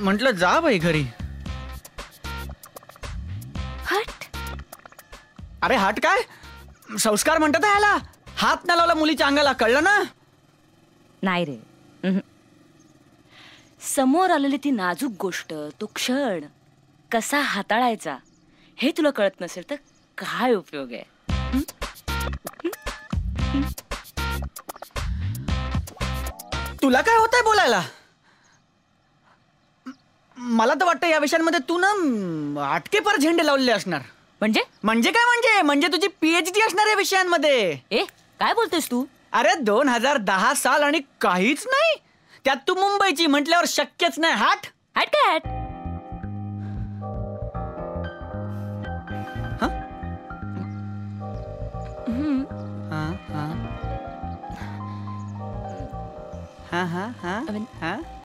म्हटलं जा बाई घरी. हट. अरे हट काय, संस्कार म्हणतात ह्याला. हात नाही लावला मुलीच्या अंगाला, कळलं ना. नाही रे. समोर आलेली ती नाजूक गोष्ट, तो क्षण कसा हाताळायचा हे तुला कळत नसेल तर काय उपयोग आहे. तुला काय होतंय बोलायला. मला तर वाटतं या विषयांमध्ये तू ना अटके पर झेंडे लावलेले असणार. म्हणजे म्हणजे काय म्हणजे तुझी PhD असणार या विषयांमध्ये. ए काय बोलतोस तू. अरे 2010 साल आणि काहीच नाही त्यात तू मुंबईची म्हटल्यावर शक्यच नाही. हट हट काय हट. हा हा हा हा.